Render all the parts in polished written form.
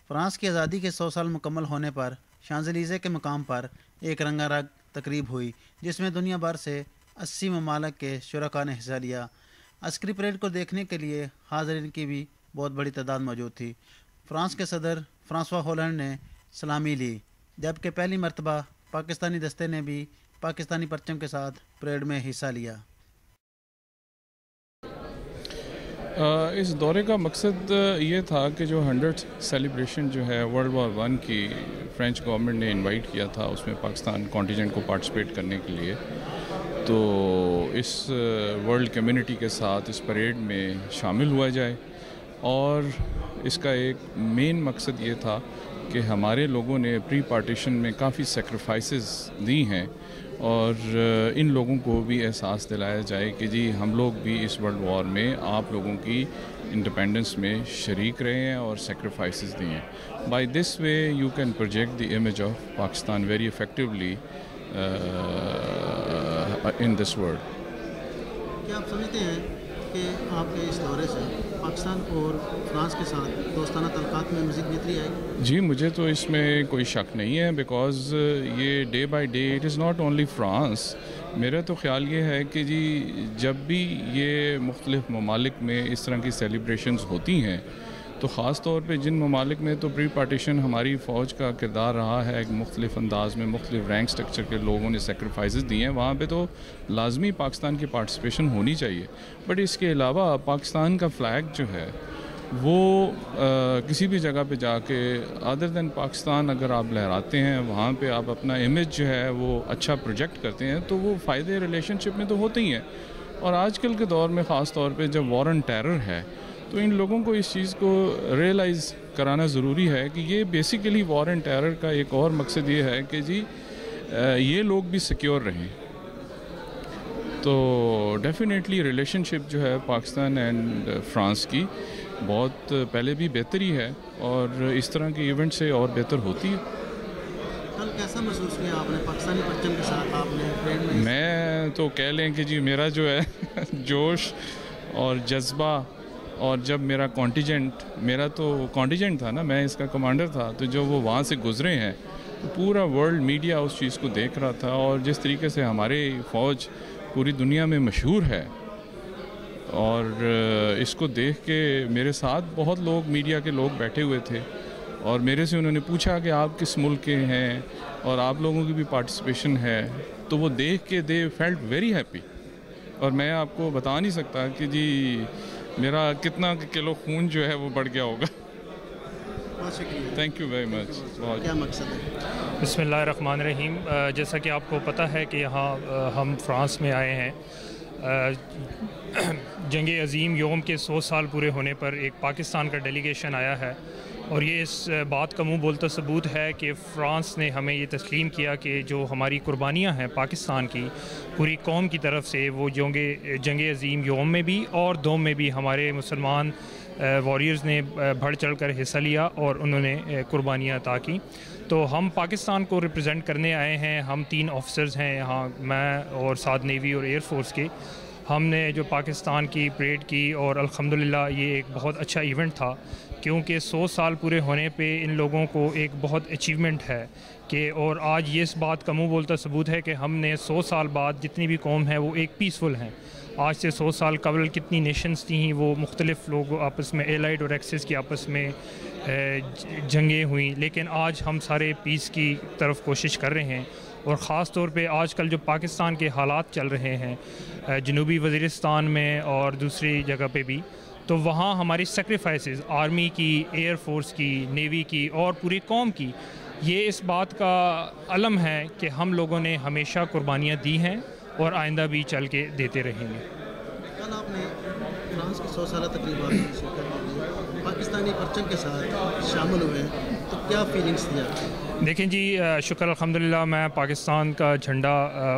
France کی آزادی کے 100 سال مکمل ہونے پر شانزلیزے کے مقام پر ایک رنگا رنگ تقریب ہوئی جس میں دنیا بھر سے 80 ممالک کے شرکاء نے حصہ لیا۔ عسکری پریڈ کو دیکھنے کے لیے حاضرین کی بھی بہت بڑی تعداد موجود تھی۔ فرانس کے صدر فرانسوا ہولینڈ نے سلامی لی، جبکہ پہلی مرتبہ پاکستانی دستے نے بھی پاکستانی پرچم کے ساتھ پریڈ میں حصہ لیا۔ اس دورے کا مقصد یہ تھا کہ جو 100 سیلیبریشن جو ہے ورلڈ وار 1 کی فرینچ گورنمنٹ نے انوائٹ کیا تھا، اس میں پاکستان کانٹینجنٹ کو پارٹیسپیٹ کرنے کے لیے، تو اس ورلڈ کمیونٹی کے ساتھ اس پریڈ میں شامل ہوا جائے۔ اور اس کا ایک مین مقصد یہ تھا کہ ہمارے لوگوں نے پری پارٹیشن میں کافی سیکریفائسز دی ہیں، اور ان لوگوں کو بھی احساس دلایا جائے کہ جی ہم لوگ بھی اس ورلڈ وار میں آپ لوگوں کی انڈیپینڈنس میں شریک رہے ہیں اور سیکریفائسز دی ہیں۔ By this way you can project the image of Pakistan very effectively in this world. کیا آپ سمجھتے ہیں کہ آپ کے اس دورے سے پاکستان اور فرانس کے ساتھ دوستانہ تعلقات میں مزید بہتری آئے گی؟ جی مجھے تو اس میں کوئی شک نہیں ہے، بیکاز یہ day by day it is not only France. میرا تو خیال یہ ہے کہ جی جب بھی یہ مختلف ممالک میں اس طرح کی سیلیبریشنز ہوتی ہیں تو خاص طور پہ جن ممالک میں تو پری پارٹیشن ہماری فوج کا کردار رہا ہے، ایک مختلف انداز میں مختلف رینک سٹرکچر کے لوگوں نے سیکریفائسز دی ہیں، وہاں پہ تو لازمی پاکستان کی پارٹیسپیشن ہونی چاہیے۔ بٹ اس کے علاوہ پاکستان کا فلیگ جو ہے وہ کسی بھی جگہ پہ جا کے ادر دین پاکستان اگر آپ لہراتے ہیں، وہاں پہ آپ اپنا امیج جو ہے وہ اچھا پروجیکٹ کرتے ہیں، تو وہ فائدے ریلیشن شپ میں تو ہوتے ہی ہیں۔ اور آج کل کے دور میں خاص طور پہ جب وار آن ٹیرر ہے تو ان لوگوں کو اس چیز کو ریئلائز کرانا ضروری ہے کہ یہ بیسیکلی وار اینڈ ٹیرر کا ایک اور مقصد یہ ہے کہ جی یہ لوگ بھی سیکیور رہیں۔ تو ڈیفینیٹلی ریلیشن شپ جو ہے پاکستان اینڈ فرانس کی بہت پہلے بھی بہتر ہی ہے، اور اس طرح کے ایونٹ سے اور بہتر ہوتی ہے۔ کل کیسا محسوس کیا آپ نے پاکستانی پرچم کے ساتھ آپ نے پریڈ میں؟ میں تو کہہ لیں کہ جی میرا جو ہے جوش اور جذبہ، اور جب میرا تو کانٹینجنٹ تھا نا، میں اس کا کمانڈر تھا، تو جو وہ وہاں سے گزرے ہیں تو پورا ورلڈ میڈیا اس چیز کو دیکھ رہا تھا، اور جس طریقے سے ہماری فوج پوری دنیا میں مشہور ہے، اور اس کو دیکھ کے میرے ساتھ بہت لوگ میڈیا کے لوگ بیٹھے ہوئے تھے، اور میرے سے انہوں نے پوچھا کہ آپ کس ملک کے ہیں اور آپ لوگوں کی بھی پارٹیسپیشن ہے، تو وہ دیکھ کے دے فیلٹ ویری ہیپی۔ اور میں آپ کو بتا نہیں سکتا کہ جی میرا کتنا کلو خون جو ہے وہ بڑھ گیا ہوگا۔ بہت شکریہ، تھینک یو ویری مچ۔ کیا مقصد ہے؟ بسم اللہ الرحمن الرحیم۔ جیسا کہ آپ کو پتہ ہے کہ یہاں ہم فرانس میں آئے ہیں، جنگ عظیم یوم کے 100 سال پورے ہونے پر ایک پاکستان کا ڈیلیگیشن آیا ہے، اور یہ اس بات کا منہ بولتا ثبوت ہے کہ فرانس نے ہمیں یہ تسلیم کیا کہ جو ہماری قربانیاں ہیں پاکستان کی پوری قوم کی طرف سے، وہ جنگ عظیم یوم میں بھی اور دوم میں بھی ہمارے مسلمان واریئرز نے بڑھ چڑھ کر حصہ لیا اور انہوں نے قربانیاں عطا کی۔ تو ہم پاکستان کو ریپرزینٹ کرنے آئے ہیں۔ ہم 3 آفیسرز ہیں یہاں، میں اور 7 نیوی اور ایئر فورس کے۔ ہم نے جو پاکستان کی پریڈ کی، اور الحمدللہ یہ ایک بہت اچھا ایونٹ تھا، کیونکہ 100 سال پورے ہونے پہ ان لوگوں کو ایک بہت اچیومنٹ ہے کہ، اور آج یہ اس بات کا منہ بولتا ثبوت ہے کہ ہم نے 100 سال بعد جتنی بھی قوم ہے وہ ایک پیسفل ہیں۔ آج سے 100 سال قبل کتنی نیشنز تھیں، وہ مختلف لوگ آپس میں ایلائڈ اور ایکسس کی آپس میں جنگیں ہوئیں، لیکن آج ہم سارے پیس کی طرف کوشش کر رہے ہیں۔ اور خاص طور پہ آج کل جو پاکستان کے حالات چل رہے ہیں جنوبی وزیرستان میں اور دوسری جگہ پہ بھی، تو وہاں ہماری سیکریفائسز آرمی کی، ایئر فورس کی، نیوی کی اور پوری قوم کی، یہ اس بات کا علم ہے کہ ہم لوگوں نے ہمیشہ قربانیاں دی ہیں اور آئندہ بھی چل کے دیتے رہیں گے۔ کل آپ نے فرانس کی 100 سالہ تقریبات میں شرکت کی، پاکستانی پرچم کے ساتھ شامل ہوئے، تو کیا فیلنگس تھی آپ کی؟ دیکھیں جی، شکر الحمدللہ، میں پاکستان کا جھنڈا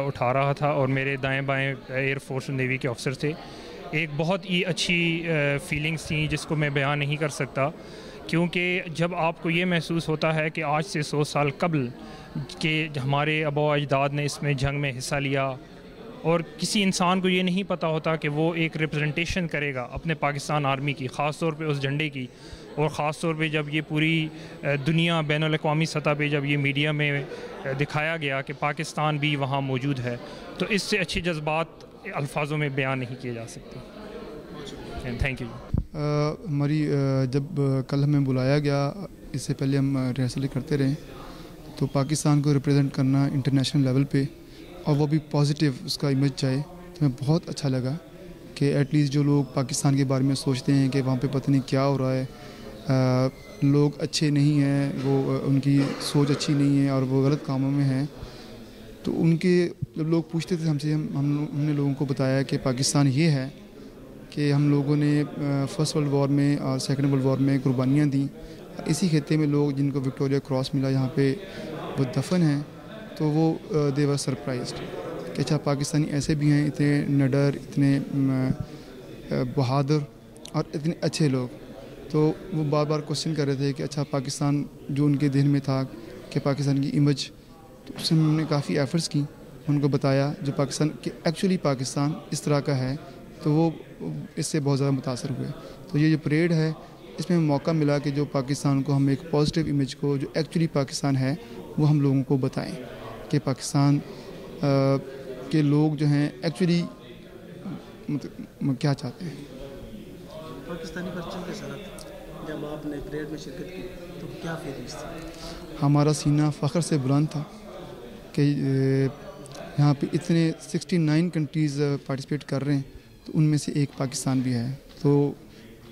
اٹھا رہا تھا اور میرے دائیں بائیں ایئر فورس اور نیوی کے افسر تھے۔ ایک بہت ہی اچھی فیلنگس تھیں جس کو میں بیان نہیں کر سکتا، کیونکہ جب آپ کو یہ محسوس ہوتا ہے کہ آج سے 100 سال قبل کہ ہمارے آباء و اجداد نے اس میں جنگ میں حصہ لیا، اور کسی انسان کو یہ نہیں پتہ ہوتا کہ وہ ایک ریپرزنٹیشن کرے گا اپنے پاکستان آرمی کی، خاص طور پہ اس جھنڈے کی، اور خاص طور پہ جب یہ پوری دنیا بین الاقوامی سطح پہ جب یہ میڈیا میں دکھایا گیا کہ پاکستان بھی وہاں موجود ہے، تو اس سے اچھے جذبات الفاظوں میں بیان نہیں کیے جا سکتے. Thank you. ہماری جب کل ہمیں بلایا گیا، اس سے پہلے ہم ریہرسل کرتے رہے، تو پاکستان کو ریپرزینٹ کرنا انٹرنیشنل لیول پہ اور وہ بھی پازیٹیو اس کا امیج جائے، تو ہمیں بہت اچھا لگا کہ ایٹ لیسٹ جو لوگ پاکستان کے بارے میں سوچتے ہیں کہ وہاں پہ پتہ نہیں کیا ہو رہا ہے، لوگ اچھے نہیں ہیں، وہ ان کی سوچ اچھی نہیں ہے اور وہ غلط کاموں میں ہیں، تو ان کے جب لوگ پوچھتے تھے ہم سے، ہم نے لوگوں کو بتایا کہ پاکستان یہ ہے کہ ہم لوگوں نے فرسٹ ورلڈ وار میں اور سیکنڈ ورلڈ وار میں قربانیاں دیں. اسی خطے میں لوگ جن کو وکٹوریہ کراس ملا یہاں پہ وہ دفن ہیں، تو وہ دے ور سرپرائزڈ کہ اچھا پاکستانی ایسے بھی ہیں، اتنے نڈر، اتنے بہادر اور اتنے اچھے لوگ. تو وہ بار بار کوشچن کر رہے تھے کہ اچھا پاکستان جو ان کے ذہن میں تھا کہ پاکستان کی امیج، تو اس میں ہم نے کافی ایفرٹس کی، ان کو بتایا جو پاکستان کہ ایکچولی پاکستان اس طرح کا ہے، تو وہ اس سے بہت زیادہ متاثر ہوئے. تو یہ جو پریڈ ہے، اس میں موقع ملا کہ جو پاکستان کو ہم ایک پازیٹیو امیج کو جو ایکچولی پاکستان ہے وہ ہم لوگوں کو بتائیں کہ پاکستان کے لوگ جو ہیں ایکچولی کیا چاہتے ہیں. پاکستانی پرچم کے ساتھ جب آپ نے پریڈ میں شرکت کی تو کیا فیلنگس تھی؟ ہمارا سینہ فخر سے بلند تھا کہ یہاں پہ اتنے 69 کنٹریز پارٹیسپیٹ کر رہے ہیں، تو ان میں سے ایک پاکستان بھی ہے. تو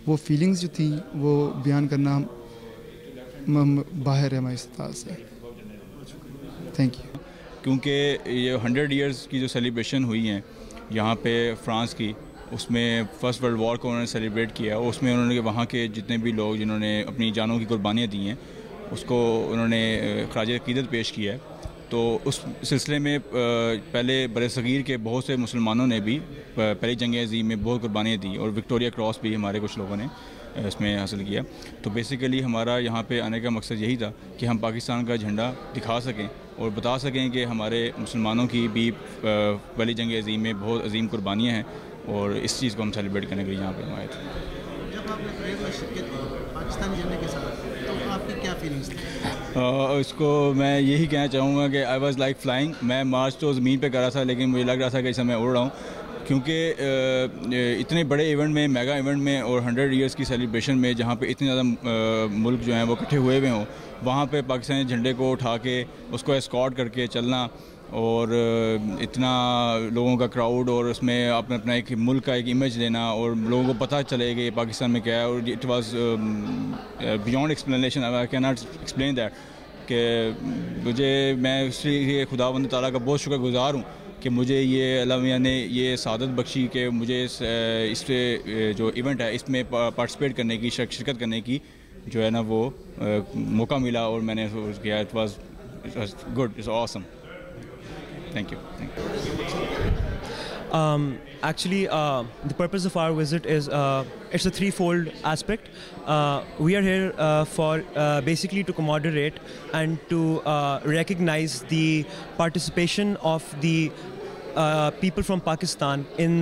وہ فیلنگز جو تھی وہ بیان کرنا باہر ہے ہماری استطاعت سے. Thank you. کیونکہ یہ 100 ایئرز کی جو سیلیبریشن ہوئی ہیں یہاں پہ فرانس کی، اس میں فرسٹ ورلڈ وار کو انہوں نے سیلیبریٹ کیا، اس میں انہوں نے وہاں کے جتنے بھی لوگ جنہوں نے اپنی جانوں کی قربانیاں دی ہیں اس کو انہوں نے خراج عقیدت پیش کیا ہے. تو اس سلسلے میں پہلے برصغیر کے بہت سے مسلمانوں نے بھی پہلی جنگ عظیم میں بہت قربانیاں دی، اور وکٹوریہ کراس بھی ہمارے کچھ لوگوں نے اس میں حاصل کیا. تو بیسیکلی ہمارا یہاں پہ آنے کا مقصد یہی تھا کہ ہم پاکستان کا جھنڈا دکھا سکیں اور بتا سکیں کہ ہمارے مسلمانوں کی بھی پہلی جنگ عظیم میں بہت عظیم قربانیاں ہیں، اور اس چیز کو ہم سیلیبریٹ کرنے کے لیے یہاں پہ ہم آئے تھے. جب آپ نے پریڈ میں شرکت کی پاکستانی جھنڈے کے ساتھ تو آپ کی کیا فیلنگس تھی؟ اس کو میں یہی کہنا چاہوں گا کہ آئی واز لائک فلائنگ. میں مارچ تو زمین پہ کر رہا تھا، لیکن مجھے لگ رہا تھا کہ اس میں اڑ رہا ہوں، کیونکہ اتنے بڑے ایونٹ میں، میگا ایونٹ میں اور 100 ایئرس کی سیلیبریشن میں جہاں پہ اتنے زیادہ ملک جو ہیں وہ اکٹھے ہوئے ہوئے ہوں، وہاں پہ پاکستانی جھنڈے کو اٹھا کے اس کو اسکارٹ کر کے چلنا، اور اتنا لوگوں کا کراؤڈ، اور اس میں اپنا ایک ملک کا ایک امیج لینا، اور لوگوں کو پتہ چلے کہ پاکستان میں کیا ہے. اور it was beyond explanation, I can not explain that. کہ میں اس لیے خداوند تعالیٰ کا بہت شکر گزار ہوں کہ مجھے یہ اللہ میاں نے یہ سعادت بخشی کہ مجھے اس جو ایونٹ ہے اس میں پارٹیسپیٹ کرنے کی، شرکت کرنے کی جو ہے نا وہ موقع ملا، اور میں نے کیا. It was good, it's awesome. Thank you. Actually, the purpose of our visit is it's a threefold aspect. We are here for basically to commemorate and to recognize the participation of the people from Pakistan in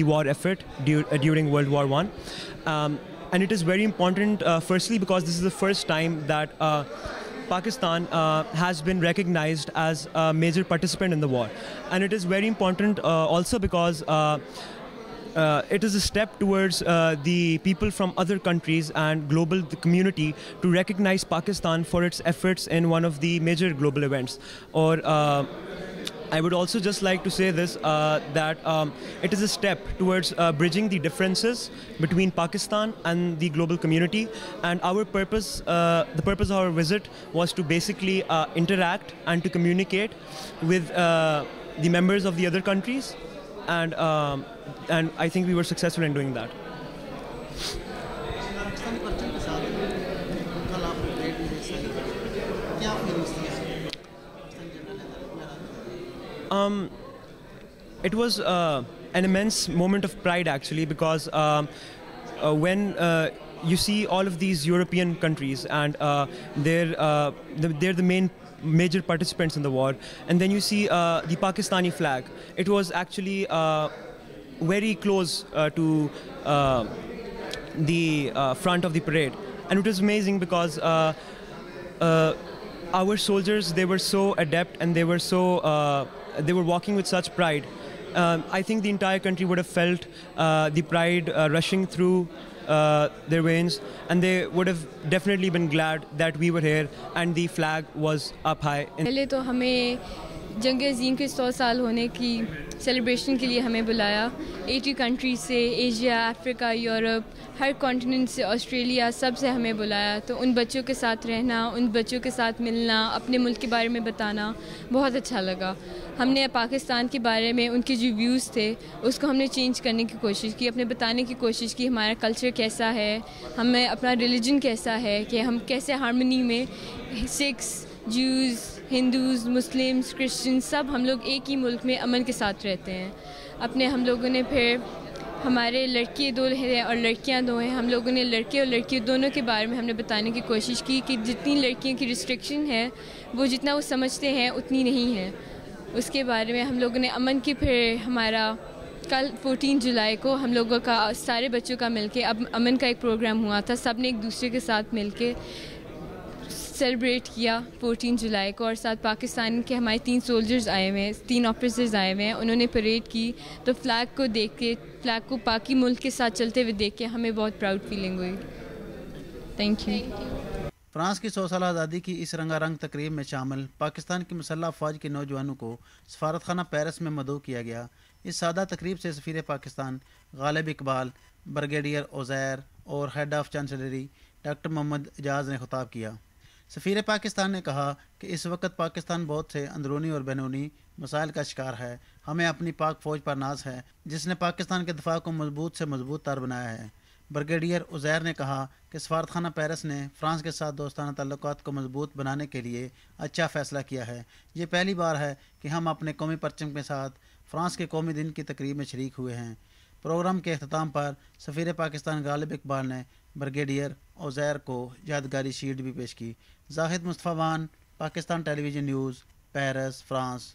the war effort during World War I. And it is very important, firstly, because this is the first time that Pakistan has been recognized as a major participant in the war, and it is very important also because it is a step towards the people from other countries and global community to recognize Pakistan for its efforts in one of the major global events. Or I would also just like to say this, that it is a step towards bridging the differences between Pakistan and the global community, and our purpose, the purpose of our visit was to basically interact and to communicate with the members of the other countries, and I think we were successful in doing that. Pakistani پرچم کے ساتھ کل آپ نے parade میں حصہ لیا، کیا فیلنگس تھی؟ It was an immense moment of pride actually, because when you see all of these European countries and they're the major participants in the war, and then you see the Pakistani flag, it was actually very close to the front of the parade, and it was amazing because our soldiers, they were so adept and they were walking with such pride. I think the entire country would have felt the pride rushing through their veins, and they would have definitely been glad that we were here and the flag was up high. پہلے تو ہمیں جنگ عظیم کے 100 سال ہونے کی celebration کے لیے ہمیں بلایا 80 کنٹریز سے، ایشیا، افریقہ، یورپ، ہر کانٹیننٹ سے، آسٹریلیا، سب سے ہمیں بلایا. تو ان بچوں کے ساتھ رہنا، ان بچوں کے ساتھ ملنا، اپنے ملک کے بارے میں بتانا بہت اچھا لگا. ہم نے پاکستان کے بارے میں ان کے جو ویوز تھے اس کو ہم نے چینج کرنے کی کوشش کی، اپنے بتانے کی کوشش کی ہمارا کلچر کیسا ہے، ہمیں اپنا ریلیجن کیسا ہے، کہ ہم کیسے ہارمنی میں سکھس، جوز، ہندوز، مسلمس، کرسچن سب ہم لوگ ایک ہی ملک میں امن کے ساتھ رہتے ہیں. اپنے ہم لوگوں نے پھر ہمارے لڑکے 2 ہیں اور لڑکیاں 2 ہیں، ہم لوگوں نے لڑکے اور لڑکیوں دونوں کے بارے میں ہم نے بتانے کی کوشش کی کہ جتنی لڑکیوں کی ریسٹرکشن ہے وہ جتنا وہ سمجھتے ہیں اتنی نہیں ہے. اس کے بارے میں ہم لوگوں نے امن کی پھر ہمارا کل 14 جولائی کو ہم لوگوں کا سارے بچوں کا مل کے اب امن کا ایک پروگرام ہوا تھا، سب نے ایک دوسرے کے ساتھ مل کے سیلیبریٹ کیا 14 جولائی کو. اور ساتھ پاکستان کے ہمارے 3 سولجرز آئے ہوئے ہیں، 3 آفیسرز آئے ہوئے ہیں، انہوں نے پریڈ کی. تو فلیگ کو دیکھ کے، فلیگ کو پاکی ملک کے ساتھ چلتے ہوئے دیکھ کے ہمیں بہت پراؤڈ فیلنگ ہوئی. Thank you. فرانس کی 100 سالہ آزادی کی اس رنگا رنگ تقریب میں شامل پاکستان کی مسلح افواج کے نوجوانوں کو سفارت خانہ پیرس میں مدعو کیا گیا. اس سادہ تقریب سے سفیر پاکستان غالب اقبال، بریگیڈیئر عزیر اور ہیڈ آف چانسلری ڈاکٹر محمد اعجاز نے خطاب کیا. سفیر پاکستان نے کہا کہ اس وقت پاکستان بہت سے اندرونی اور بیرونی مسائل کا شکار ہے. ہمیں اپنی پاک فوج پر ناز ہے جس نے پاکستان کے دفاع کو مضبوط سے مضبوط تر بنایا ہے. بریگیڈیئر عزیر نے کہا کہ سفارت خانہ پیرس نے فرانس کے ساتھ دوستانہ تعلقات کو مضبوط بنانے کے لیے اچھا فیصلہ کیا ہے. یہ پہلی بار ہے کہ ہم اپنے قومی پرچم کے ساتھ فرانس کے قومی دن کی تقریب میں شریک ہوئے ہیں. پروگرام کے اختتام پر سفیر پاکستان غالب اقبال نے بریگیڈیئر عزیر کو یادگاری شیلڈ بھی پیش کی. زاہد مصطفیٰ وان، پاکستان ٹیلی ویژن نیوز، پیرس، فرانس.